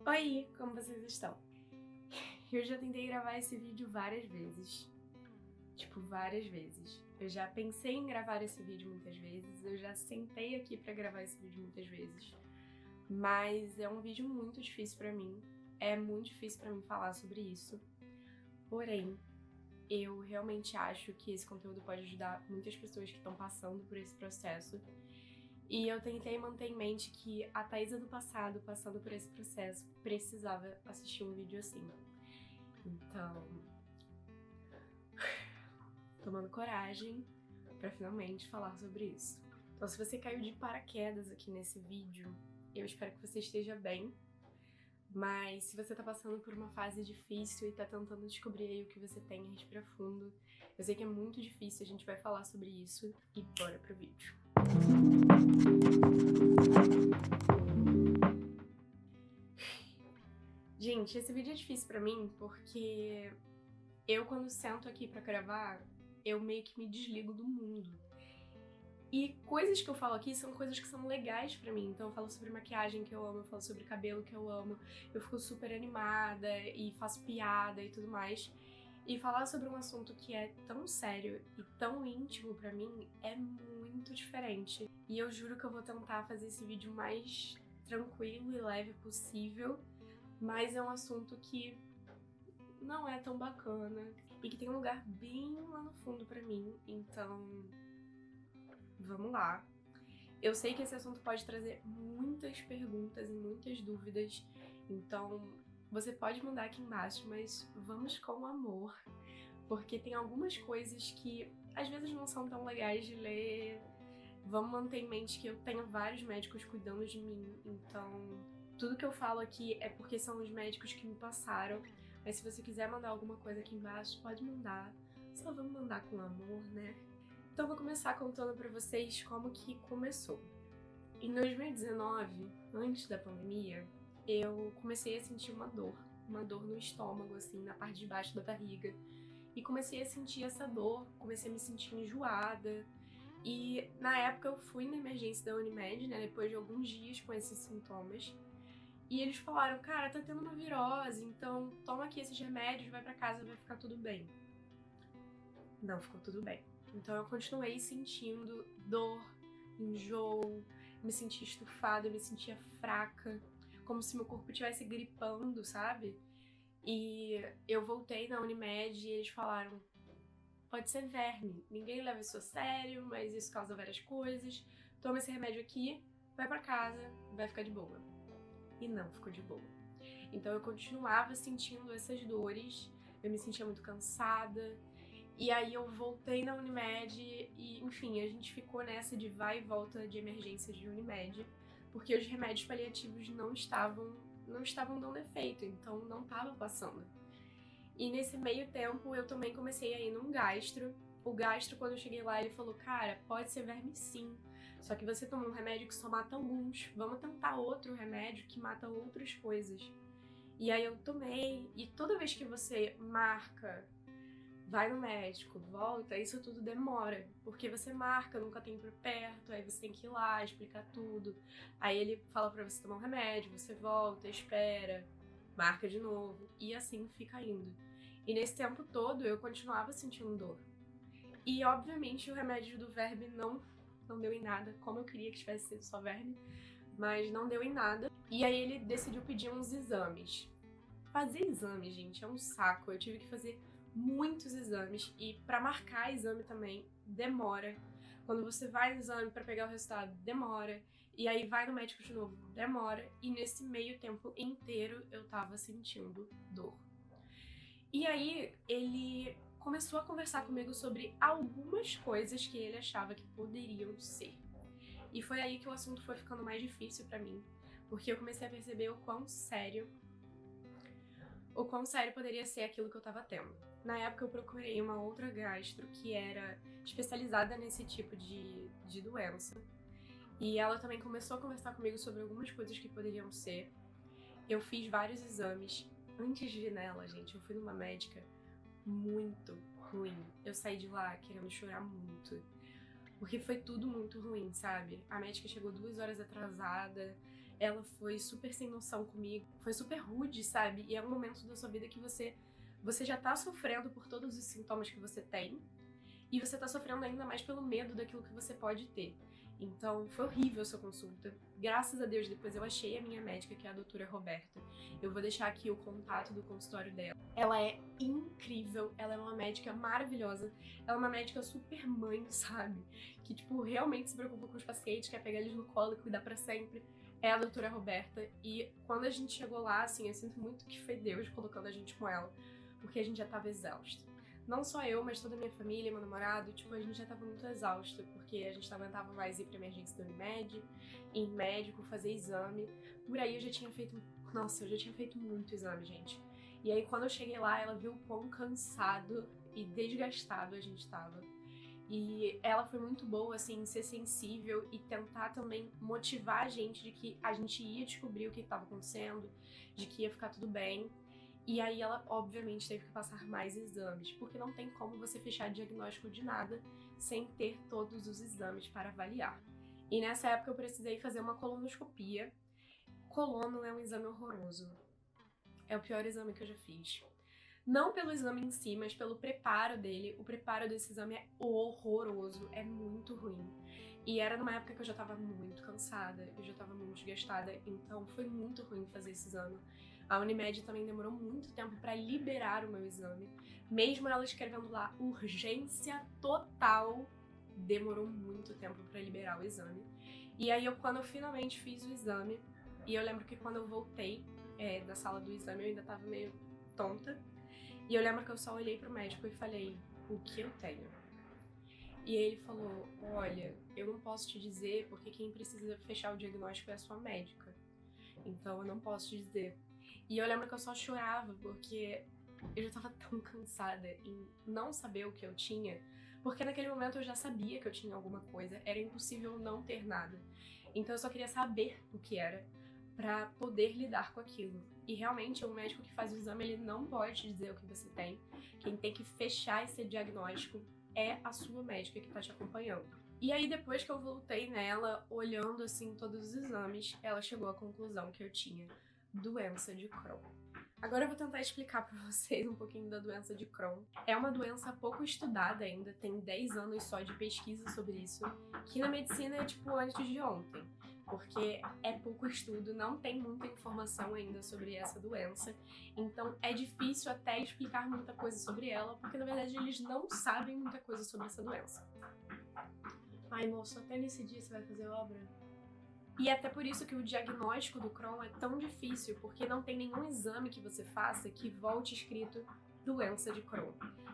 Oi, como vocês estão? Eu já tentei gravar esse vídeo várias vezes. Tipo, várias vezes. Eu já pensei em gravar esse vídeo muitas vezes, eu já sentei aqui pra gravar esse vídeo muitas vezes. Mas é um vídeo muito difícil pra mim. É muito difícil pra mim falar sobre isso. Porém, eu realmente acho que esse conteúdo pode ajudar muitas pessoas que estão passando por esse processo. E eu tentei manter em mente que a Thaisa do passado, passando por esse processo, precisava assistir um vídeo assim. Então, tomando coragem pra finalmente falar sobre isso. Então, se você caiu de paraquedas aqui nesse vídeo, eu espero que você esteja bem. Mas se você tá passando por uma fase difícil e tá tentando descobrir aí o que você tem, respira fundo. Eu sei que é muito difícil, a gente vai falar sobre isso e bora pro vídeo. Gente, esse vídeo é difícil pra mim porque eu, quando sento aqui pra gravar, eu meio que me desligo do mundo. E coisas que eu falo aqui são coisas que são legais pra mim. Então eu falo sobre maquiagem que eu amo, eu falo sobre cabelo que eu amo, eu fico super animada e faço piada e tudo mais. E falar sobre um assunto que é tão sério e tão íntimo pra mim é muito diferente. E eu juro que eu vou tentar fazer esse vídeo mais tranquilo e leve possível, mas é um assunto que não é tão bacana e que tem um lugar bem lá no fundo pra mim, então vamos lá. Eu sei que esse assunto pode trazer muitas perguntas e muitas dúvidas, então você pode mandar aqui embaixo, mas vamos com amor, porque tem algumas coisas que às vezes não são tão legais de ler. Vamos manter em mente que eu tenho vários médicos cuidando de mim, então tudo que eu falo aqui é porque são os médicos que me passaram, mas se você quiser mandar alguma coisa aqui embaixo, pode mandar. Só vamos mandar com amor, né? Então vou começar contando pra vocês como que começou. Em 2019, antes da pandemia, eu comecei a sentir uma dor no estômago, assim, na parte de baixo da barriga. E comecei a sentir essa dor, comecei a me sentir enjoada. E na época eu fui na emergência da Unimed, né, depois de alguns dias com esses sintomas. E eles falaram, cara, tá tendo uma virose, então toma aqui esses remédios, vai pra casa, vai ficar tudo bem. Não ficou tudo bem. Então eu continuei sentindo dor, enjoo, me sentia estufada, eu me sentia fraca, como se meu corpo estivesse gripando, sabe? E eu voltei na Unimed e eles falaram, pode ser verme, ninguém leva isso a sério, mas isso causa várias coisas, toma esse remédio aqui, vai pra casa, vai ficar de boa. E não ficou de boa. Então eu continuava sentindo essas dores, eu me sentia muito cansada, e aí eu voltei na Unimed e, enfim, a gente ficou nessa de vai e volta de emergência de Unimed, porque os remédios paliativos não estavam dando efeito, então não estava passando. E nesse meio tempo eu também comecei a ir num gastro. O gastro, quando eu cheguei lá, ele falou, cara, pode ser verme sim, só que você tomou um remédio que só mata alguns, vamos tentar outro remédio que mata outras coisas. E aí eu tomei, e toda vez que você marca, vai no médico, volta, isso tudo demora, porque você marca, nunca tem por perto, aí você tem que ir lá, explicar tudo. Aí ele fala pra você tomar um remédio, você volta, espera, marca de novo, e assim fica indo. E nesse tempo todo eu continuava sentindo dor. E obviamente o remédio do verme não deu em nada, como eu queria que tivesse sido só verme, mas não deu em nada. E aí ele decidiu pedir uns exames. Fazer exame, gente, é um saco. Eu tive que fazer muitos exames e para marcar exame também demora. Quando você vai no exame para pegar o resultado, demora. E aí vai no médico de novo, demora. E nesse meio tempo inteiro eu tava sentindo dor. E aí ele começou a conversar comigo sobre algumas coisas que ele achava que poderiam ser. E foi aí que o assunto foi ficando mais difícil para mim, porque eu comecei a perceber o quão sério poderia ser aquilo que eu tava tendo. Na época eu procurei uma outra gastro que era especializada nesse tipo de doença. E ela também começou a conversar comigo sobre algumas coisas que poderiam ser. Eu fiz vários exames. Antes de ir nela, gente, eu fui numa médica muito ruim. Eu saí de lá querendo chorar muito. Porque foi tudo muito ruim, sabe? A médica chegou 2 horas atrasada, ela foi super sem noção comigo, foi super rude, sabe? E é um momento da sua vida que você já tá sofrendo por todos os sintomas que você tem, e você tá sofrendo ainda mais pelo medo daquilo que você pode ter. Então, foi horrível a sua consulta. Graças a Deus, depois eu achei a minha médica, que é a doutora Roberta. Eu vou deixar aqui o contato do consultório dela. Ela é incrível, ela é uma médica maravilhosa. Ela é uma médica super mãe, sabe? Que, tipo, realmente se preocupa com os pacientes, quer pegar eles no colo e cuidar pra sempre. É a doutora Roberta. E quando a gente chegou lá, assim, eu sinto muito que foi Deus colocando a gente com ela, porque a gente já tava exausto. Não só eu, mas toda a minha família, meu namorado, tipo, a gente já tava muito exausto, porque a gente não aguentava mais ir pra emergência da Unimed, ir em médico, fazer exame. Por aí eu já tinha feito, nossa, eu já tinha feito muito exame, gente. E aí quando eu cheguei lá, ela viu o quão cansado e desgastado a gente tava. E ela foi muito boa, assim, em ser sensível e tentar também motivar a gente de que a gente ia descobrir o que estava acontecendo, de que ia ficar tudo bem. E aí ela, obviamente, teve que passar mais exames, porque não tem como você fechar diagnóstico de nada sem ter todos os exames para avaliar. E nessa época eu precisei fazer uma colonoscopia. Colono é um exame horroroso. É o pior exame que eu já fiz. Não pelo exame em si, mas pelo preparo dele. O preparo desse exame é horroroso, é muito ruim. E era numa época que eu já tava muito cansada, eu já tava muito desgastada, então foi muito ruim fazer esse exame. A Unimed também demorou muito tempo para liberar o meu exame. Mesmo ela escrevendo lá urgência total, demorou muito tempo para liberar o exame. E aí, quando eu finalmente fiz o exame, e eu lembro que quando eu voltei da sala do exame, eu ainda tava meio tonta. E eu lembro que eu só olhei pro médico e falei, o que eu tenho? E ele falou, olha, eu não posso te dizer porque quem precisa fechar o diagnóstico é a sua médica. Então eu não posso te dizer. E eu lembro que eu só chorava porque eu já tava tão cansada em não saber o que eu tinha, porque naquele momento eu já sabia que eu tinha alguma coisa, era impossível não ter nada. Então eu só queria saber o que era pra poder lidar com aquilo. E realmente o médico que faz o exame, ele não pode te dizer o que você tem. Quem tem que fechar esse diagnóstico é a sua médica que tá te acompanhando. E aí depois que eu voltei nela, olhando assim todos os exames, ela chegou à conclusão que eu tinha doença de Crohn. Agora eu vou tentar explicar pra vocês um pouquinho da doença de Crohn. É uma doença pouco estudada ainda, tem 10 anos só de pesquisa sobre isso, que na medicina é tipo antes de ontem, porque é pouco estudo, não tem muita informação ainda sobre essa doença, então é difícil até explicar muita coisa sobre ela, porque na verdade eles não sabem muita coisa sobre essa doença. Ai, moço, até nesse dia você vai fazer obra? E até por isso que o diagnóstico do Crohn é tão difícil, porque não tem nenhum exame que você faça que volte escrito doença de Crohn.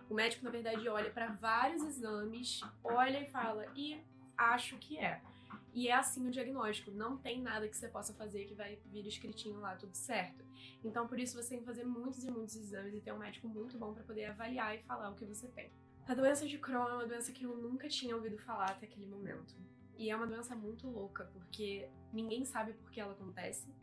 O médico, na verdade, olha para vários exames, olha e fala, e acho que é. E é assim o diagnóstico, não tem nada que você possa fazer que vai vir escritinho lá, tudo certo. Então, por isso, você tem que fazer muitos e muitos exames e ter um médico muito bom para poder avaliar e falar o que você tem. A doença de Crohn é uma doença que eu nunca tinha ouvido falar até aquele momento. E é uma doença muito louca, porque ninguém sabe por que ela acontece.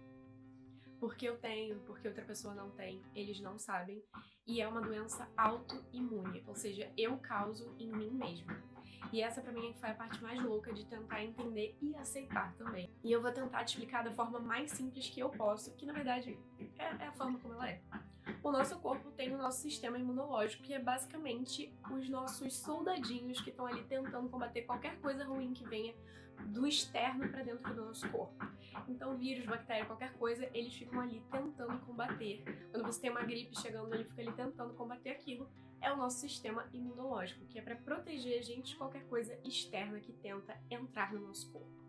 Porque eu tenho, porque outra pessoa não tem, eles não sabem. E é uma doença autoimune, ou seja, eu causo em mim mesma. E essa pra mim foi a parte mais louca de tentar entender e aceitar também. E eu vou tentar te explicar da forma mais simples que eu posso, que na verdade é a forma como ela é. O nosso corpo tem o nosso sistema imunológico, que é basicamente os nossos soldadinhos que estão ali tentando combater qualquer coisa ruim que venha do externo para dentro do nosso corpo. Então, vírus, bactéria, qualquer coisa, eles ficam ali tentando combater. Quando você tem uma gripe chegando, ele fica ali tentando combater aquilo. É o nosso sistema imunológico, que é para proteger a gente de qualquer coisa externa que tenta entrar no nosso corpo.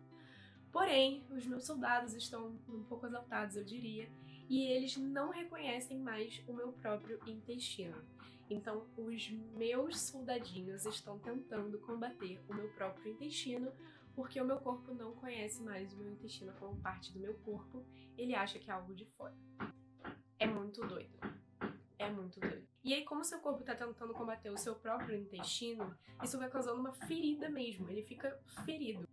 Porém, os meus soldados estão um pouco exaltados, eu diria, e eles não reconhecem mais o meu próprio intestino. Então, os meus soldadinhos estão tentando combater o meu próprio intestino, porque o meu corpo não conhece mais o meu intestino como parte do meu corpo, ele acha que é algo de fora. É muito doido. É muito doido. E aí, como o seu corpo está tentando combater o seu próprio intestino, isso vai causando uma ferida mesmo, ele fica ferido.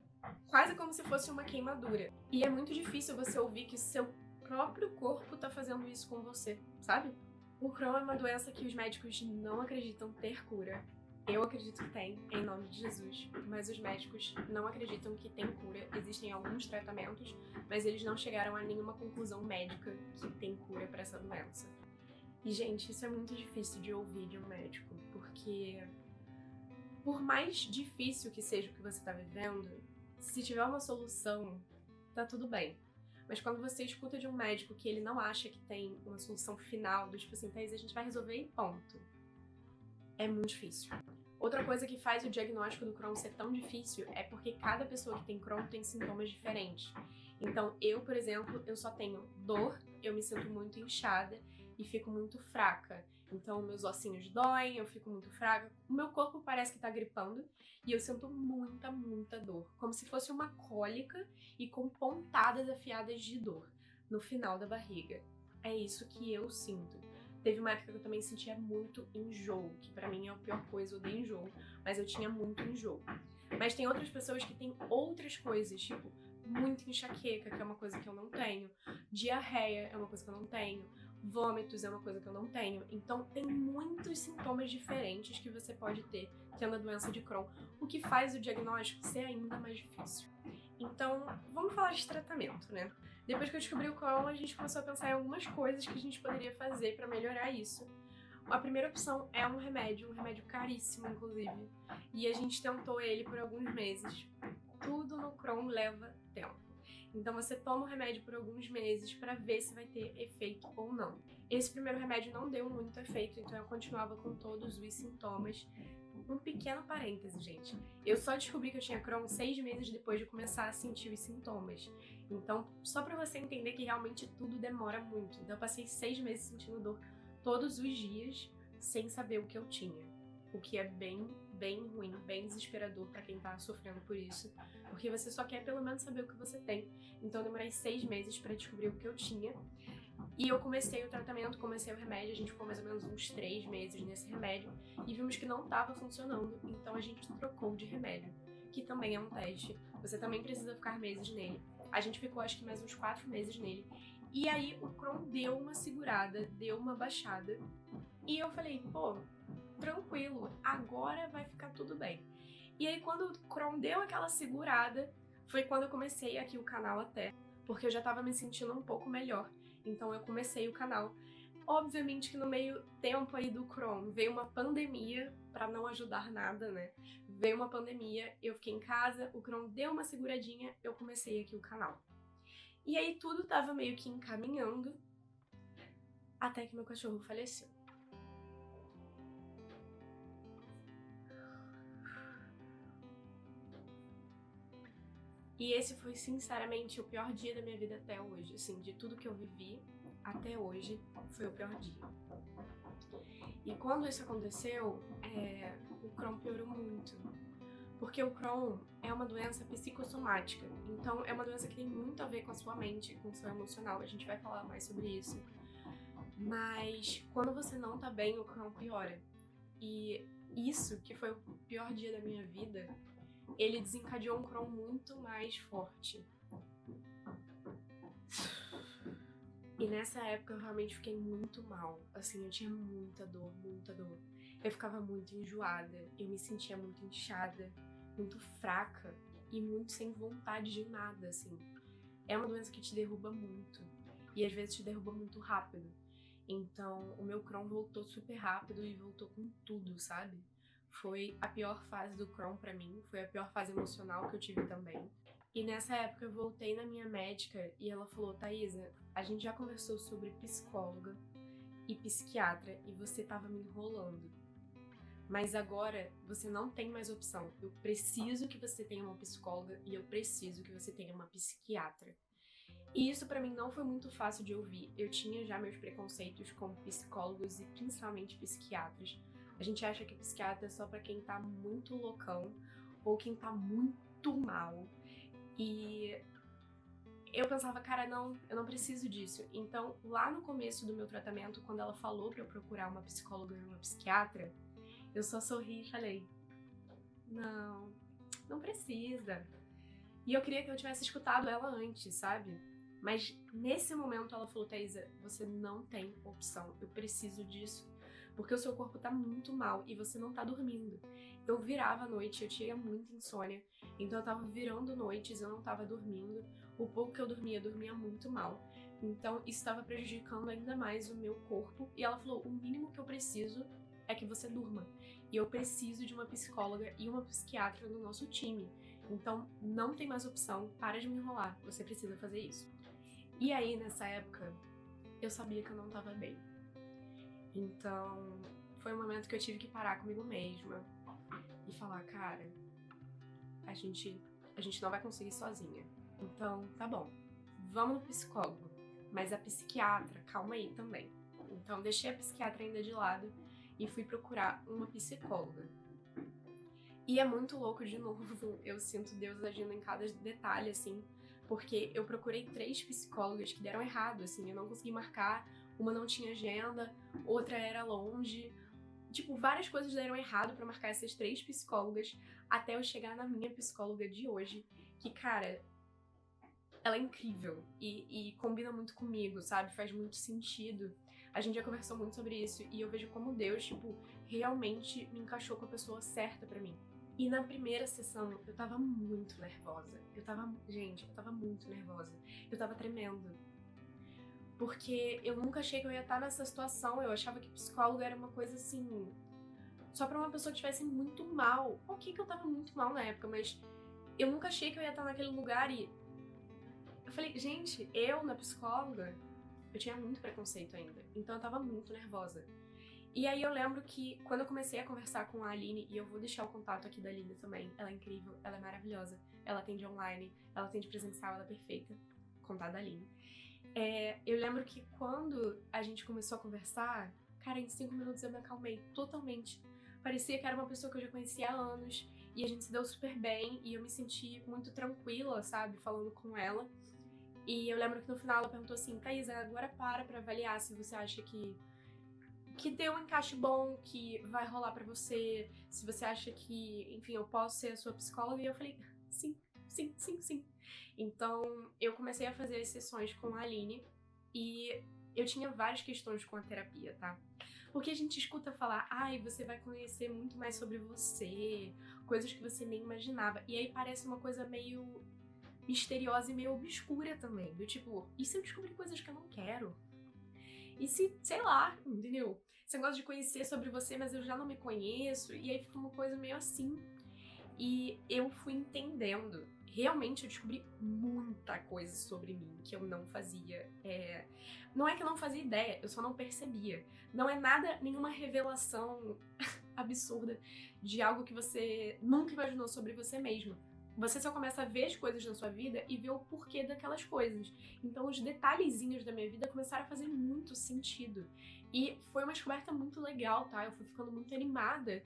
Quase como se fosse uma queimadura. E é muito difícil você ouvir que seu próprio corpo tá fazendo isso com você, sabe? O Crohn é uma doença que os médicos não acreditam ter cura. Eu acredito que tem, em nome de Jesus, mas os médicos não acreditam que tem cura. Existem alguns tratamentos, mas eles não chegaram a nenhuma conclusão médica que tem cura para essa doença. E, gente, isso é muito difícil de ouvir de um médico, porque por mais difícil que seja o que você tá vivendo, se tiver uma solução, tá tudo bem. Mas quando você escuta de um médico que ele não acha que tem uma solução final, do tipo assim, Thaís, a gente vai resolver e ponto, é muito difícil. Outra coisa que faz o diagnóstico do Crohn ser tão difícil é porque cada pessoa que tem Crohn tem sintomas diferentes. Então, eu, por exemplo, eu só tenho dor, eu me sinto muito inchada e fico muito fraca. Então, meus ossinhos doem, eu fico muito fraca, o meu corpo parece que tá gripando e eu sinto muita, muita dor. Como se fosse uma cólica e com pontadas afiadas de dor no final da barriga. É isso que eu sinto. Teve uma época que eu também sentia muito enjoo, que pra mim é a pior coisa, eu odeio enjoo, mas eu tinha muito enjoo. Mas tem outras pessoas que têm outras coisas, tipo, muita enxaqueca, que é uma coisa que eu não tenho, diarreia é uma coisa que eu não tenho, vômitos é uma coisa que eu não tenho. Então tem muitos sintomas diferentes que você pode ter tendo a doença de Crohn, o que faz o diagnóstico ser ainda mais difícil. Então, vamos falar de tratamento, né? Depois que eu descobri o Crohn, a gente começou a pensar em algumas coisas que a gente poderia fazer para melhorar isso. A primeira opção é um remédio caríssimo, inclusive. E a gente tentou ele por alguns meses. Tudo no Crohn leva tempo. Então você toma o remédio por alguns meses para ver se vai ter efeito ou não. Esse primeiro remédio não deu muito efeito, então eu continuava com todos os sintomas. Um pequeno parêntese, gente. Eu só descobri que eu tinha Crohn 6 meses depois de começar a sentir os sintomas. Então, só pra você entender que realmente tudo demora muito. Então, eu passei 6 meses sentindo dor todos os dias, sem saber o que eu tinha. O que é bem ruim, bem desesperador pra quem tá sofrendo por isso. Porque você só quer pelo menos saber o que você tem. Então, eu demorei 6 meses pra descobrir o que eu tinha. E eu comecei o tratamento, comecei o remédio, a gente ficou mais ou menos uns 3 meses nesse remédio e vimos que não estava funcionando, então a gente trocou de remédio, que também é um teste. Você também precisa ficar meses nele. A gente ficou acho que mais uns 4 meses nele. E aí o Crohn deu uma segurada, deu uma baixada. E eu falei, pô, tranquilo, agora vai ficar tudo bem. E aí quando o Crohn deu aquela segurada, foi quando eu comecei aqui o canal até, porque eu já tava me sentindo um pouco melhor. Então eu comecei o canal. Obviamente que no meio tempo aí do Crohn veio uma pandemia, pra não ajudar nada, né? Veio uma pandemia, eu fiquei em casa, o Crohn deu uma seguradinha, eu comecei aqui o canal. E aí tudo tava meio que encaminhando, até que meu cachorro faleceu. E esse foi, sinceramente, o pior dia da minha vida até hoje. Assim, de tudo que eu vivi até hoje, foi o pior dia. E quando isso aconteceu, o Crohn piorou muito. Porque o Crohn é uma doença psicossomática. Então, é uma doença que tem muito a ver com a sua mente, com o seu emocional. A gente vai falar mais sobre isso. Mas, quando você não tá bem, o Crohn piora. E isso, que foi o pior dia da minha vida, ele desencadeou um Crohn muito mais forte. E nessa época eu realmente fiquei muito mal. Assim, eu tinha muita dor, muita dor. Eu ficava muito enjoada, eu me sentia muito inchada, muito fraca e muito sem vontade de nada, assim. É uma doença que te derruba muito. E às vezes te derruba muito rápido. Então, o meu Crohn voltou super rápido e voltou com tudo, sabe? Foi a pior fase do Crohn pra mim, foi a pior fase emocional que eu tive também. E nessa época eu voltei na minha médica e ela falou, Thaisa, a gente já conversou sobre psicóloga e psiquiatra e você tava me enrolando. Mas agora você não tem mais opção. Eu preciso que você tenha uma psicóloga e eu preciso que você tenha uma psiquiatra. E isso pra mim não foi muito fácil de ouvir. Eu tinha já meus preconceitos com psicólogos e principalmente psiquiatras. A gente acha que psiquiatra é só pra quem tá muito loucão ou quem tá muito mal. E eu pensava, cara, não, eu não preciso disso. Então, lá no começo do meu tratamento, quando ela falou pra eu procurar uma psicóloga e uma psiquiatra, eu só sorri e falei, não, não precisa. E eu queria que eu tivesse escutado ela antes, sabe? Mas nesse momento ela falou, Thaisa, você não tem opção, eu preciso disso. porque o seu corpo tá muito mal e você não tá dormindo. Eu virava à noite, eu tinha muita insônia, então eu tava virando noites, eu não tava dormindo. O pouco que eu dormia muito mal. Então isso estava prejudicando ainda mais o meu corpo. E ela falou, o mínimo que eu preciso é que você durma. E eu preciso de uma psicóloga e uma psiquiatra no nosso time. Então não tem mais opção, para de me enrolar, você precisa fazer isso. E aí nessa época, eu sabia que eu não tava bem. Então foi um momento que eu tive que parar comigo mesma e falar, cara, a gente não vai conseguir sozinha. Então, tá bom, vamos no psicólogo. Mas a psiquiatra, calma aí também. Então, deixei a psiquiatra ainda de lado e fui procurar uma psicóloga. E é muito louco, de novo, eu sinto Deus agindo em cada detalhe, assim, porque eu procurei 3 psicólogas que deram errado, assim, eu não consegui marcar, uma não tinha agenda, outra era longe. Tipo, várias coisas deram errado pra marcar essas 3 psicólogas até eu chegar na minha psicóloga de hoje, que, cara, ela é incrível e combina muito comigo, sabe? Faz muito sentido. A gente já conversou muito sobre isso e eu vejo como Deus, tipo, realmente me encaixou com a pessoa certa pra mim. E na primeira sessão eu tava muito nervosa. Gente, eu tava muito nervosa. Eu tava tremendo. Porque eu nunca achei que eu ia estar nessa situação. Eu achava que psicólogo era uma coisa assim, só pra uma pessoa que estivesse muito mal. Ok que eu tava muito mal na época, mas eu nunca achei que eu ia estar naquele lugar e eu falei, gente, eu na psicóloga, eu tinha muito preconceito ainda, então eu tava muito nervosa. E aí eu lembro que quando eu comecei a conversar com a Aline, e eu vou deixar o contato aqui da Aline também, ela é incrível, ela é maravilhosa, ela atende online, ela atende presencial, ela é perfeita, contato da Aline. Eu lembro que quando a gente começou a conversar, cara, em 5 minutos eu me acalmei totalmente. Parecia que era uma pessoa que eu já conhecia há anos, e a gente se deu super bem, e eu me senti muito tranquila, sabe, falando com ela. E eu lembro que no final ela perguntou assim, Thaís, agora para avaliar se você acha que deu um encaixe bom, que vai rolar pra você, se você acha que, enfim, eu posso ser a sua psicóloga. E eu falei, sim, sim, sim, sim. Então eu comecei a fazer as sessões com a Aline e eu tinha várias questões com a terapia, tá? Porque a gente escuta falar, ai, você vai conhecer muito mais sobre você, coisas que você nem imaginava. E aí parece uma coisa meio misteriosa e meio obscura também. Do tipo, e se eu descobrir coisas que eu não quero? E se, sei lá, entendeu? Você gosta de conhecer sobre você, mas eu já não me conheço. E aí fica uma coisa meio assim. E eu fui entendendo. Realmente eu descobri muita coisa sobre mim que eu não fazia. Não é que eu não fazia ideia, eu só não percebia. Não é nada, nenhuma revelação absurda de algo que você nunca imaginou sobre você mesmo. Você só começa a ver as coisas na sua vida e ver o porquê daquelas coisas. Então os detalhezinhos da minha vida começaram a fazer muito sentido. E foi uma descoberta muito legal, tá? Eu fui ficando muito animada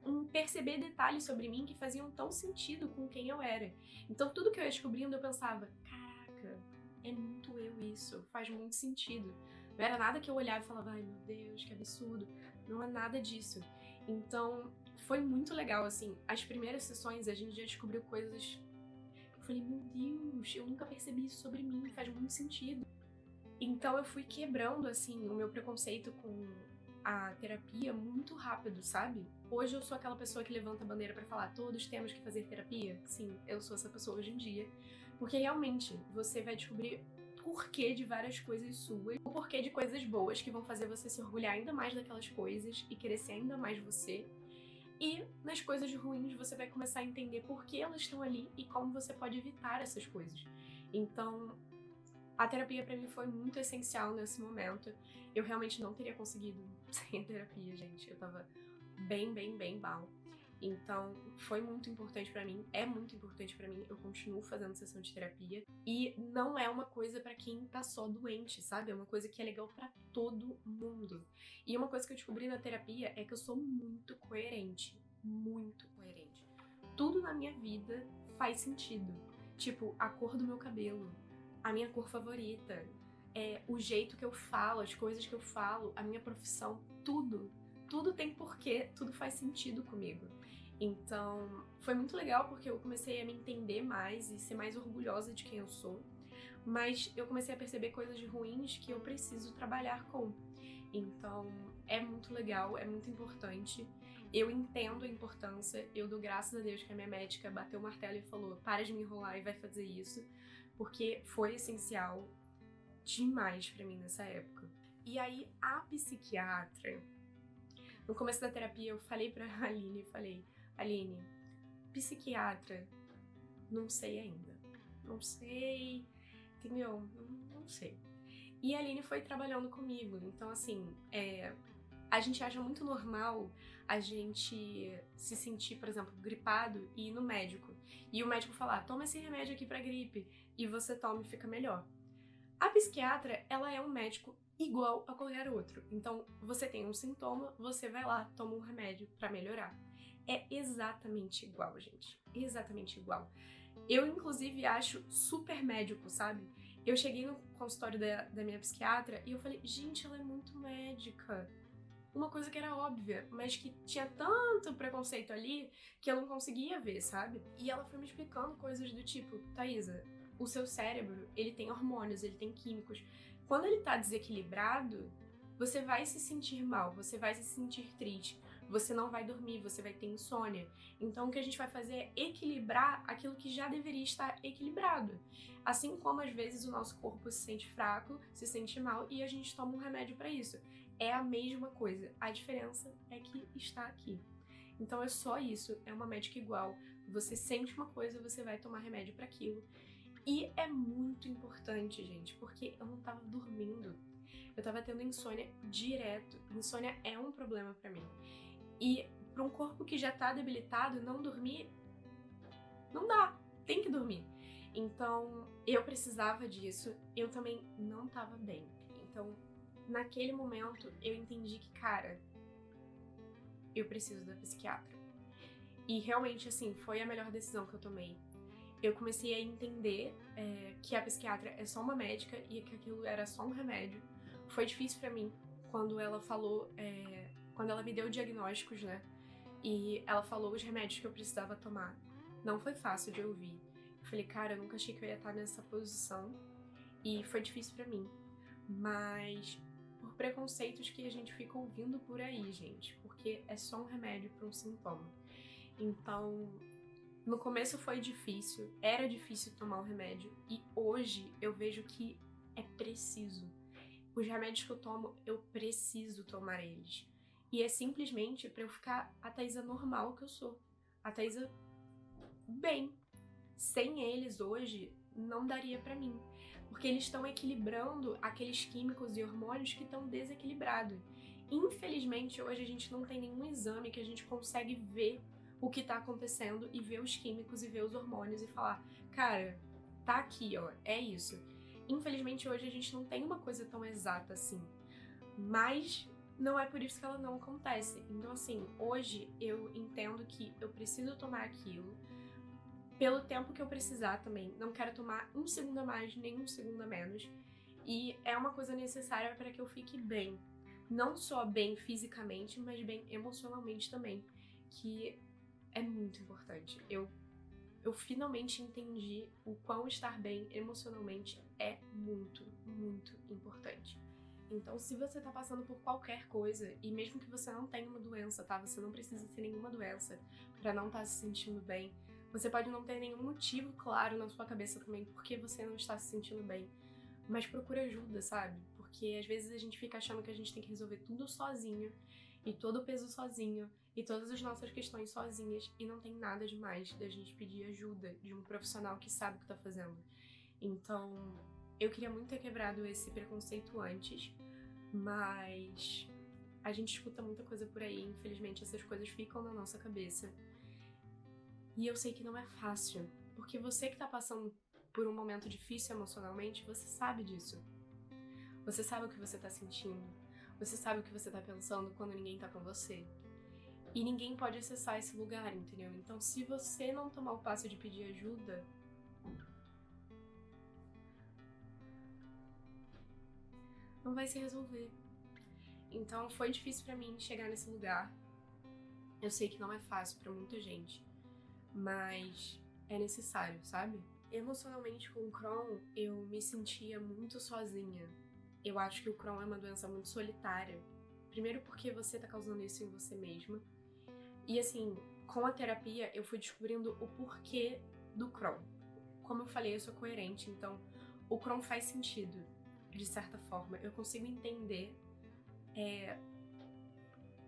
em perceber detalhes sobre mim que faziam tão sentido com quem eu era. Então tudo que eu ia descobrindo eu pensava, caraca, é muito eu isso, faz muito sentido. Não era nada que eu olhava e falava, ai meu Deus, que absurdo. Não é nada disso. Então foi muito legal, assim. As primeiras sessões a gente já descobriu coisas. Eu falei, meu Deus, eu nunca percebi isso sobre mim, faz muito sentido. Então eu fui quebrando, assim, o meu preconceito com a terapia muito rápido, sabe? Hoje eu sou aquela pessoa que levanta a bandeira pra falar, todos temos que fazer terapia. Sim, eu sou essa pessoa hoje em dia. Porque realmente você vai descobrir porquê de várias coisas suas, o porquê de coisas boas que vão fazer você se orgulhar ainda mais daquelas coisas e querer ser ainda mais você. E nas coisas ruins você vai começar a entender por que elas estão ali e como você pode evitar essas coisas. Então, a terapia pra mim foi muito essencial nesse momento. Eu realmente não teria conseguido sem a terapia, gente. Eu tava bem, bem, bem mal. Então, foi muito importante pra mim, é muito importante pra mim. Eu continuo fazendo sessão de terapia e não é uma coisa pra quem tá só doente, sabe? É uma coisa que é legal pra todo mundo. E uma coisa que eu descobri na terapia é que eu sou muito coerente, muito coerente. Tudo na minha vida faz sentido. Tipo, a cor do meu cabelo, a minha cor favorita, o jeito que eu falo, as coisas que eu falo, a minha profissão, tudo. Tudo tem porquê, tudo faz sentido comigo. Então, foi muito legal porque eu comecei a me entender mais e ser mais orgulhosa de quem eu sou. Mas eu comecei a perceber coisas ruins que eu preciso trabalhar com. Então, é muito legal, é muito importante. Eu entendo a importância, eu dou graças a Deus que a minha médica bateu o martelo e falou: para de me enrolar e vai fazer isso, porque foi essencial demais pra mim nessa época. E aí, a psiquiatra, no começo da terapia, eu falei pra Aline, Aline, psiquiatra, não sei ainda. Não sei, entendeu? Não sei. E a Aline foi trabalhando comigo, então assim, a gente acha muito normal a gente se sentir, por exemplo, gripado e ir no médico. E o médico falar: toma esse remédio aqui pra gripe, e você toma e fica melhor. A psiquiatra, ela é um médico igual a qualquer outro. Então, você tem um sintoma, você vai lá, toma um remédio pra melhorar. É exatamente igual, gente. Exatamente igual. Eu, inclusive, acho super médico, sabe? Eu cheguei no consultório da minha psiquiatra e eu falei: gente, ela é muito médica. Uma coisa que era óbvia, mas que tinha tanto preconceito ali que eu não conseguia ver, sabe? E ela foi me explicando coisas do tipo: Thaisa, o seu cérebro, ele tem hormônios, ele tem químicos. Quando ele tá desequilibrado, você vai se sentir mal, você vai se sentir triste, você não vai dormir, você vai ter insônia. Então o que a gente vai fazer é equilibrar aquilo que já deveria estar equilibrado. Assim como às vezes o nosso corpo se sente fraco, se sente mal e a gente toma um remédio para isso. É a mesma coisa, a diferença é que está aqui. Então é só isso, é uma médica igual. Você sente uma coisa, você vai tomar remédio para aquilo. E é muito importante, gente, porque eu não tava dormindo. Eu tava tendo insônia direto. Insônia é um problema pra mim. E pra um corpo que já tá debilitado, não dormir, não dá. Tem que dormir. Então, eu precisava disso. Eu também não tava bem. Então, naquele momento, eu entendi que, cara, eu preciso da psiquiatra. E realmente, assim, foi a melhor decisão que eu tomei. Eu comecei a entender que a psiquiatra é só uma médica e que aquilo era só um remédio. Foi difícil pra mim quando ela falou, quando ela me deu diagnósticos, né? E ela falou os remédios que eu precisava tomar. Não foi fácil de ouvir. Eu falei: cara, eu nunca achei que eu ia estar nessa posição. E foi difícil pra mim. Mas por preconceitos que a gente fica ouvindo por aí, gente. Porque é só um remédio pra um sintoma. Então, no começo foi difícil, era difícil tomar o remédio, e hoje eu vejo que é preciso. Os remédios que eu tomo, eu preciso tomar eles. E é simplesmente pra eu ficar a Thaisa normal que eu sou. A Thaisa bem. Sem eles hoje, não daria pra mim. Porque eles estão equilibrando aqueles químicos e hormônios que estão desequilibrados. Infelizmente, hoje a gente não tem nenhum exame que a gente consegue ver o que tá acontecendo e ver os químicos e ver os hormônios e falar: cara, tá aqui, ó, é isso. Infelizmente hoje a gente não tem uma coisa tão exata assim, mas não é por isso que ela não acontece. Então assim, hoje eu entendo que eu preciso tomar aquilo pelo tempo que eu precisar também. Não quero tomar um segundo a mais, nem um segundo a menos. E é uma coisa necessária para que eu fique bem. Não só bem fisicamente, mas bem emocionalmente também. Que é muito importante. Eu finalmente entendi o quão estar bem emocionalmente é muito, muito importante. Então, se você tá passando por qualquer coisa, e mesmo que você não tenha uma doença, tá? Você não precisa ter nenhuma doença pra não estar se sentindo bem. Você pode não ter nenhum motivo claro na sua cabeça também porque você não está se sentindo bem. Mas procura ajuda, sabe? Porque às vezes a gente fica achando que a gente tem que resolver tudo sozinho, e todo o peso sozinho, e todas as nossas questões sozinhas, e não tem nada demais da gente pedir ajuda de um profissional que sabe o que tá fazendo. Então, eu queria muito ter quebrado esse preconceito antes, mas a gente escuta muita coisa por aí, infelizmente essas coisas ficam na nossa cabeça. E eu sei que não é fácil, porque você que tá passando por um momento difícil emocionalmente, você sabe disso. Você sabe o que você tá sentindo, você sabe o que você tá pensando quando ninguém tá com você. E ninguém pode acessar esse lugar, entendeu? Então, se você não tomar o passo de pedir ajuda, não vai se resolver. Então, foi difícil pra mim chegar nesse lugar. Eu sei que não é fácil pra muita gente, mas é necessário, sabe? Emocionalmente com o Crohn, eu me sentia muito sozinha. eu acho que o Crohn é uma doença muito solitária. Primeiro porque você tá causando isso em você mesma. E assim, com a terapia eu fui descobrindo o porquê do Crohn. Como eu falei, eu sou coerente, então o Crohn faz sentido, de certa forma. Eu consigo entender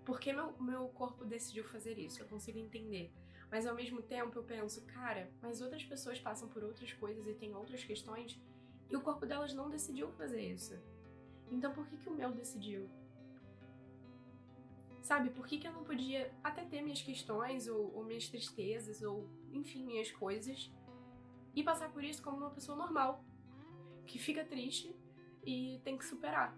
por que meu corpo decidiu fazer isso. Eu consigo entender. Mas ao mesmo tempo eu penso, cara, mas outras pessoas passam por outras coisas e têm outras questões e o corpo delas não decidiu fazer isso. Então por que o meu decidiu? Sabe, por que eu não podia até ter minhas questões ou minhas tristezas ou, enfim, minhas coisas e passar por isso como uma pessoa normal, que fica triste e tem que superar?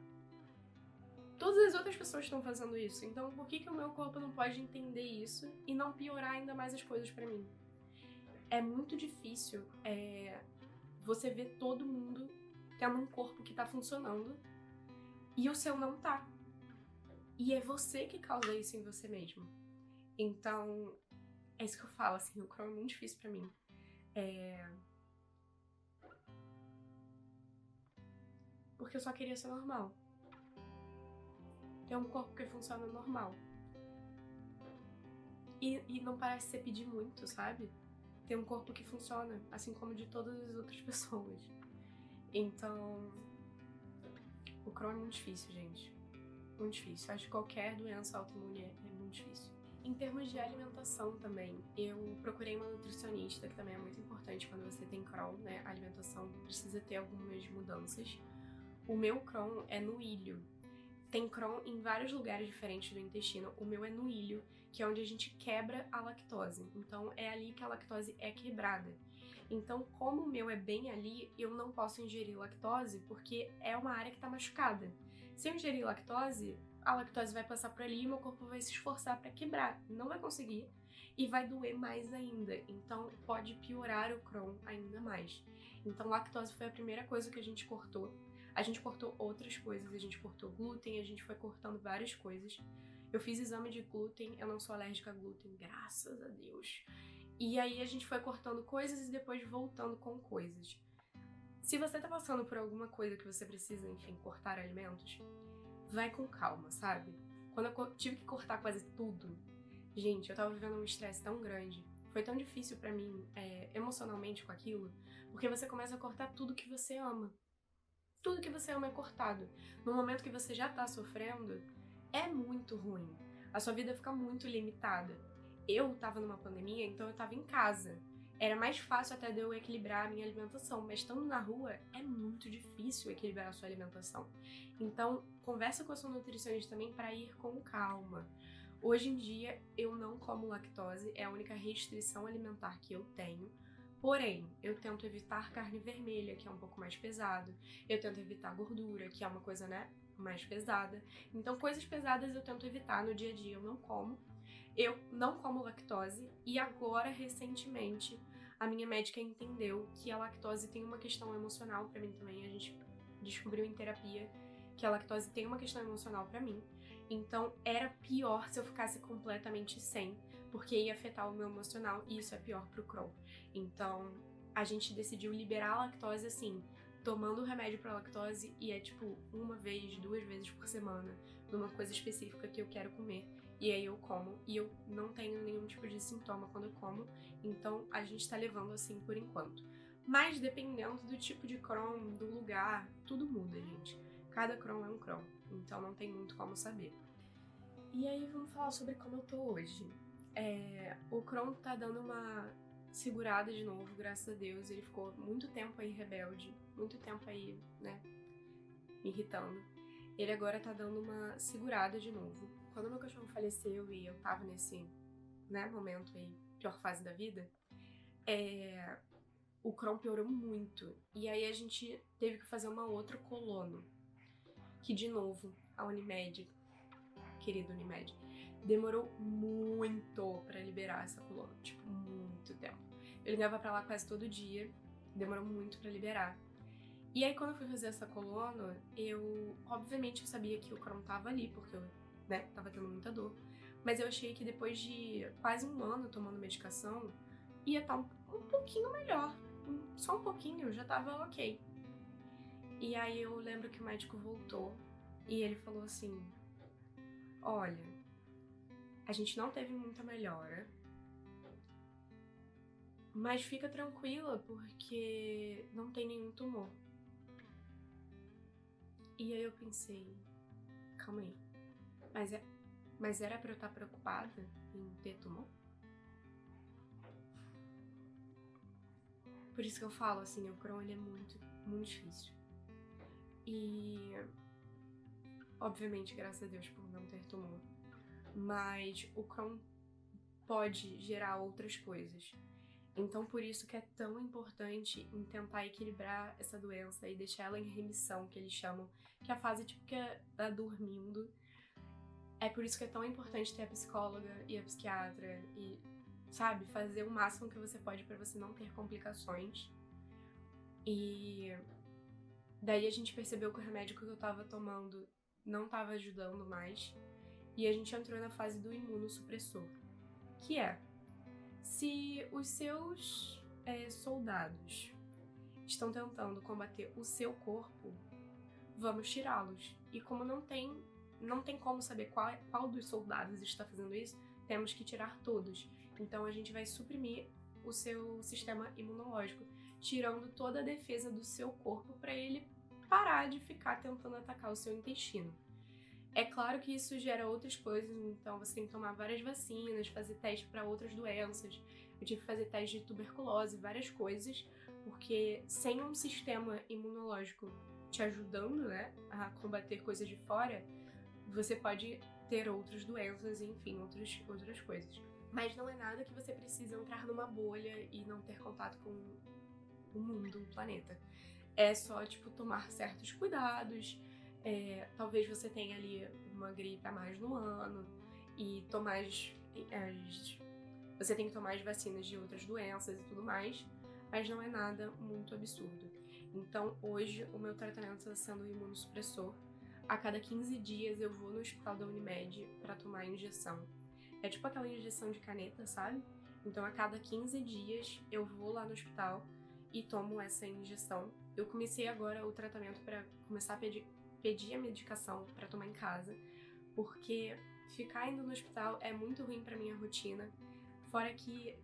Todas as outras pessoas estão fazendo isso, então por que o meu corpo não pode entender isso e não piorar ainda mais as coisas pra mim? É muito difícil você ver todo mundo tendo um corpo que tá funcionando e o seu não tá. E é você que causa isso em você mesmo. Então, é isso que eu falo, assim, o Crohn é muito difícil pra mim. Porque eu só queria ser normal. Ter um corpo que funciona normal. E não parece ser pedir muito, sabe? Ter um corpo que funciona, assim como de todas as outras pessoas. Então, o Crohn é muito difícil, gente. Muito difícil. Acho que qualquer doença autoimune é muito difícil. Em termos de alimentação também, eu procurei uma nutricionista, que também é muito importante quando você tem Crohn, né? A alimentação precisa ter algumas mudanças. O meu Crohn é no ilho. Tem Crohn em vários lugares diferentes do intestino. O meu é no ilho, que é onde a gente quebra a lactose. Então é ali que a lactose é quebrada. Então, como o meu é bem ali, eu não posso ingerir lactose porque é uma área que está machucada. Se eu ingerir lactose, a lactose vai passar por ali e meu corpo vai se esforçar para quebrar. Não vai conseguir e vai doer mais ainda. Então, pode piorar o Crohn ainda mais. Então, lactose foi a primeira coisa que a gente cortou. A gente cortou outras coisas, a gente cortou glúten, a gente foi cortando várias coisas. Eu fiz exame de glúten, eu não sou alérgica a glúten, graças a Deus. E aí a gente foi cortando coisas e depois voltando com coisas. Se você tá passando por alguma coisa que você precisa, enfim, cortar alimentos, vai com calma, sabe? Quando eu tive que cortar quase tudo, gente, eu tava vivendo um estresse tão grande. Foi tão difícil pra mim, emocionalmente com aquilo, porque você começa a cortar tudo que você ama. Tudo que você ama é cortado. No momento que você já tá sofrendo, é muito ruim. A sua vida fica muito limitada. Eu tava numa pandemia, então eu tava em casa. Era mais fácil até de eu equilibrar a minha alimentação, mas estando na rua é muito difícil equilibrar a sua alimentação. Então, conversa com a sua nutricionista também para ir com calma. Hoje em dia, eu não como lactose, é a única restrição alimentar que eu tenho. Porém, eu tento evitar carne vermelha, que é um pouco mais pesado. Eu tento evitar gordura, que é uma coisa, né, mais pesada. Então, coisas pesadas eu tento evitar no dia a dia, eu não como. Eu não como lactose e agora, recentemente, a minha médica entendeu que a lactose tem uma questão emocional pra mim também. A gente descobriu em terapia que a lactose tem uma questão emocional pra mim. Então, era pior se eu ficasse completamente sem, porque ia afetar o meu emocional e isso é pior pro Crohn. Então, a gente decidiu liberar a lactose assim, tomando o remédio pra lactose e é tipo uma vez, 2 vezes por semana, numa coisa específica que eu quero comer. E aí eu como, e eu não tenho nenhum tipo de sintoma quando eu como, então a gente tá levando assim por enquanto. Mas dependendo do tipo de Crohn, do lugar, tudo muda, gente. Cada Crohn é um Crohn, então não tem muito como saber. E aí vamos falar sobre como eu tô hoje. O Crohn tá dando uma segurada de novo, graças a Deus. Ele ficou muito tempo aí rebelde, muito tempo aí, né, me irritando. Ele agora tá dando uma segurada de novo. Quando meu cachorro faleceu e eu tava nesse, né, momento aí, pior fase da vida, o Crohn piorou muito. E aí a gente teve que fazer uma outra colono. Que, de novo, a Unimed, querida Unimed, demorou muito pra liberar essa colono. Tipo, muito tempo. Eu ligava pra lá quase todo dia, demorou muito pra liberar. E aí, quando eu fui fazer essa colono, obviamente, eu sabia que o Crohn tava ali, porque eu, né, tava tendo muita dor. Mas eu achei que depois de quase um ano tomando medicação, ia estar um pouquinho melhor. Só um pouquinho, já tava ok. E aí eu lembro que o médico voltou e ele falou assim: olha, a gente não teve muita melhora, mas fica tranquila porque não tem nenhum tumor. E aí eu pensei, calma aí, mas era pra eu estar preocupada em ter tumor? Por isso que eu falo, assim, o Crohn ele é muito, muito difícil. E, obviamente, graças a Deus por não ter tumor. Mas o Crohn pode gerar outras coisas. Então, por isso que é tão importante em tentar equilibrar essa doença e deixar ela em remissão, que eles chamam, que é a fase tipo que tá dormindo. É por isso que é tão importante ter a psicóloga e a psiquiatra e, sabe, fazer o máximo que você pode pra você não ter complicações. E daí a gente percebeu que o remédio que eu tava tomando não tava ajudando mais. E a gente entrou na fase do imunossupressor, que é, se os seus soldados estão tentando combater o seu corpo, vamos tirá-los. E como não tem como saber qual dos soldados está fazendo isso, temos que tirar todos. Então a gente vai suprimir o seu sistema imunológico, tirando toda a defesa do seu corpo para ele parar de ficar tentando atacar o seu intestino. É claro que isso gera outras coisas, então você tem que tomar várias vacinas, fazer teste para outras doenças. Eu tive que fazer teste de tuberculose, várias coisas, porque sem um sistema imunológico te ajudando, né, a combater coisas de fora, você pode ter outras doenças, enfim, outras coisas. Mas não é nada que você precisa entrar numa bolha e não ter contato com o mundo, o planeta. É só, tipo, tomar certos cuidados. Talvez você tenha ali uma gripe a mais no ano e tomar você tem que tomar as vacinas de outras doenças e tudo mais, mas não é nada muito absurdo. Então hoje o meu tratamento está sendo imunossupressor. A cada 15 dias eu vou no hospital da Unimed para tomar injeção. É tipo aquela injeção de caneta, sabe? Então a cada 15 dias eu vou lá no hospital e tomo essa injeção. Eu comecei agora o tratamento para começar a pedir a medicação para tomar em casa, porque ficar indo no hospital é muito ruim pra minha rotina. Fora que,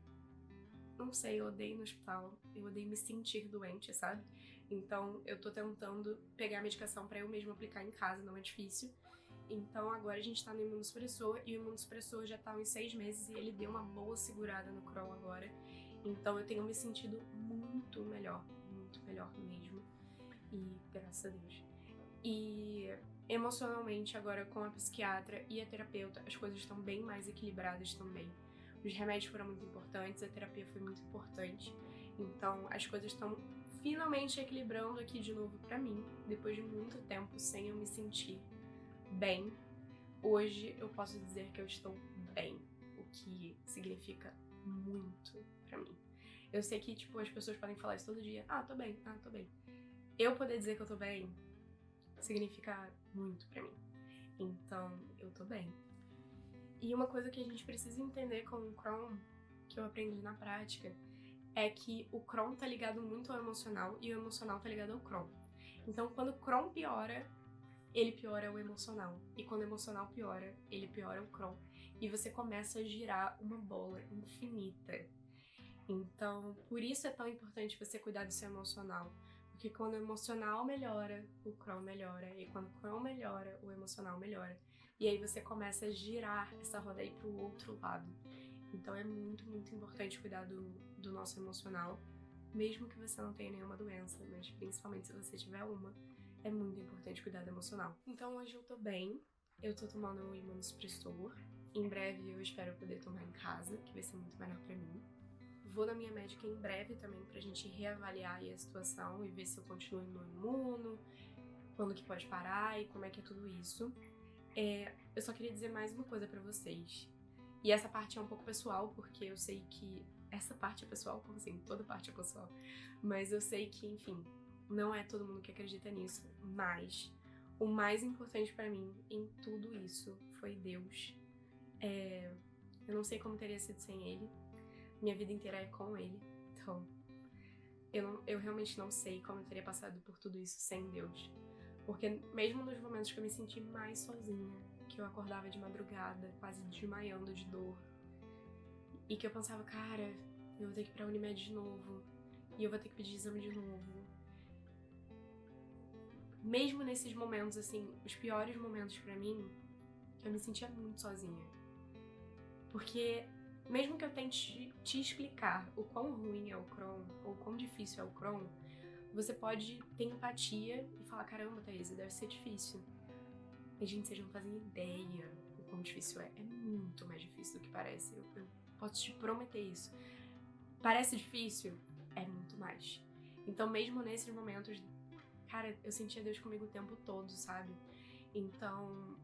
não sei, eu odeio ir no hospital, eu odeio me sentir doente, sabe? Então eu tô tentando pegar a medicação pra eu mesma aplicar em casa, não é difícil. Então agora a gente tá no imunossupressor e o imunossupressor já tá há uns 6 meses e ele deu uma boa segurada no Crohn agora. Então eu tenho me sentido muito melhor mesmo. E graças a Deus. E emocionalmente agora com a psiquiatra e a terapeuta as coisas estão bem mais equilibradas também. Os remédios foram muito importantes, a terapia foi muito importante. Então as coisas estão finalmente equilibrando aqui de novo pra mim, depois de muito tempo sem eu me sentir bem. Hoje eu posso dizer que eu estou bem, o que significa muito pra mim. Eu sei que, tipo, as pessoas podem falar isso todo dia. Tô bem, tô bem. Eu poder dizer que eu tô bem significa muito pra mim. Então, eu tô bem. E uma coisa que a gente precisa entender com o Crohn, que eu aprendi na prática, é que o Crohn tá ligado muito ao emocional e o emocional tá ligado ao Crohn. Então, quando o Crohn piora, ele piora o emocional. E quando o emocional piora, ele piora o Crohn. E você começa a girar uma bola infinita. Então, por isso é tão importante você cuidar do seu emocional. Porque quando o emocional melhora, o Crohn melhora. E quando o Crohn melhora, o emocional melhora. E aí você começa a girar essa roda aí pro outro lado. Então é muito, muito importante cuidar do nosso emocional. Mesmo que você não tenha nenhuma doença, mas principalmente se você tiver uma, é muito importante cuidar do emocional. Então hoje eu tô bem. Eu tô tomando um imunossupressor. Em breve eu espero poder tomar em casa, que vai ser muito melhor pra mim. Vou na minha médica em breve também pra gente reavaliar aí a situação e ver se eu continuo no imuno, quando que pode parar e como é que é tudo isso. Eu só queria dizer mais uma coisa pra vocês. E essa parte é um pouco pessoal, porque eu sei que... Essa parte é pessoal, como assim? Toda parte é pessoal. Mas eu sei que, enfim, não é todo mundo que acredita nisso. Mas o mais importante pra mim em tudo isso foi Deus. Eu não sei como teria sido sem Ele. Minha vida inteira é com Ele. Então, eu realmente não sei como eu teria passado por tudo isso sem Deus. Porque mesmo nos momentos que eu me senti mais sozinha, que eu acordava de madrugada, quase desmaiando de dor, e que eu pensava, cara, eu vou ter que ir pra Unimed de novo, e eu vou ter que pedir exame de novo. Mesmo nesses momentos, assim, os piores momentos pra mim, eu me sentia muito sozinha. Porque mesmo que eu tente te explicar o quão ruim é o Crohn, ou o quão difícil é o Crohn, você pode ter empatia e falar, caramba, Thaís, deve ser difícil. E, gente, vocês não fazem ideia o quão difícil é. É muito mais difícil do que parece. Eu posso te prometer isso. Parece difícil? É muito mais. Então, mesmo nesses momentos, cara, eu sentia Deus comigo o tempo todo, sabe? Então,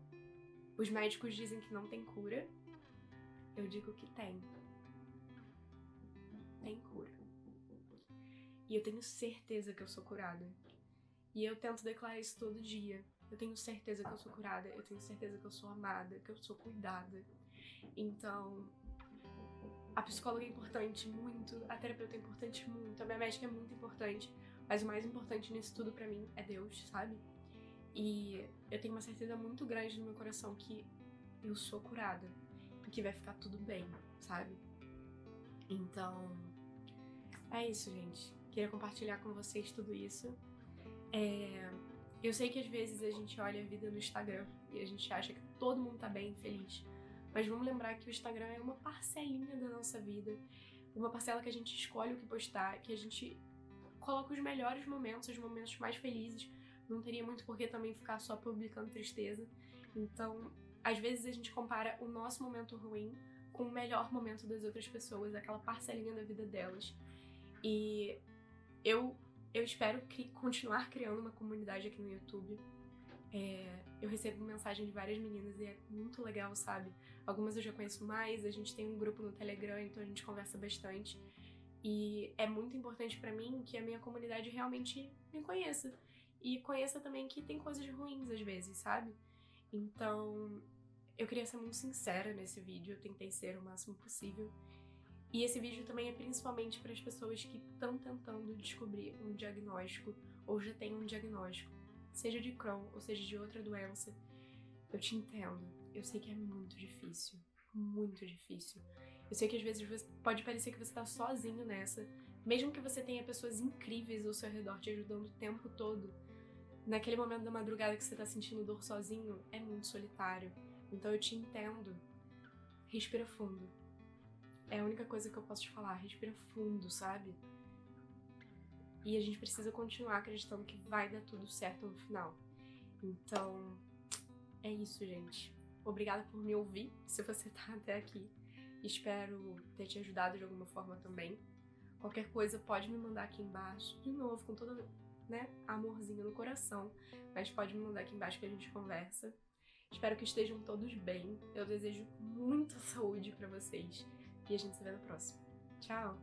os médicos dizem que não tem cura. Eu digo que tem. Tem cura. E eu tenho certeza que eu sou curada. E eu tento declarar isso todo dia. Eu tenho certeza que eu sou curada. Eu tenho certeza que eu sou amada, que eu sou cuidada. Então, a psicóloga é importante muito, a terapeuta é importante muito, a minha médica é muito importante. Mas o mais importante nisso tudo pra mim é Deus, sabe? E eu tenho uma certeza muito grande no meu coração que eu sou curada. E que vai ficar tudo bem, sabe? Então, é isso, gente. Queria compartilhar com vocês tudo isso. Eu sei que às vezes a gente olha a vida no Instagram e a gente acha que todo mundo tá bem, feliz. Mas vamos lembrar que o Instagram é uma parcelinha da nossa vida. Uma parcela que a gente escolhe o que postar, que a gente coloca os melhores momentos, os momentos mais felizes. Não teria muito por que também ficar só publicando tristeza. Então, às vezes a gente compara o nosso momento ruim com o melhor momento das outras pessoas, aquela parcelinha da vida delas. E eu espero continuar criando uma comunidade aqui no YouTube. Eu recebo mensagem de várias meninas e é muito legal, sabe? Algumas eu já conheço mais, a gente tem um grupo no Telegram, então a gente conversa bastante. E é muito importante pra mim que a minha comunidade realmente me conheça. E conheça também que tem coisas ruins às vezes, sabe? Então, eu queria ser muito sincera nesse vídeo, eu tentei ser o máximo possível. E esse vídeo também é principalmente para as pessoas que estão tentando descobrir um diagnóstico ou já têm um diagnóstico, seja de Crohn ou seja de outra doença. Eu te entendo, eu sei que é muito difícil, muito difícil. Eu sei que às vezes pode parecer que você está sozinho nessa, mesmo que você tenha pessoas incríveis ao seu redor te ajudando o tempo todo. Naquele momento da madrugada que você tá sentindo dor sozinho, é muito solitário. Então eu te entendo. Respira fundo. É a única coisa que eu posso te falar. Respira fundo, sabe? E a gente precisa continuar acreditando que vai dar tudo certo no final. Então, é isso, gente. Obrigada por me ouvir, se você tá até aqui. Espero ter te ajudado de alguma forma também. Qualquer coisa pode me mandar aqui embaixo. De novo, com todo, amorzinho no coração. Mas pode me mandar aqui embaixo que a gente conversa. Espero que estejam todos bem. Eu desejo muita saúde pra vocês. E a gente se vê no próximo. Tchau!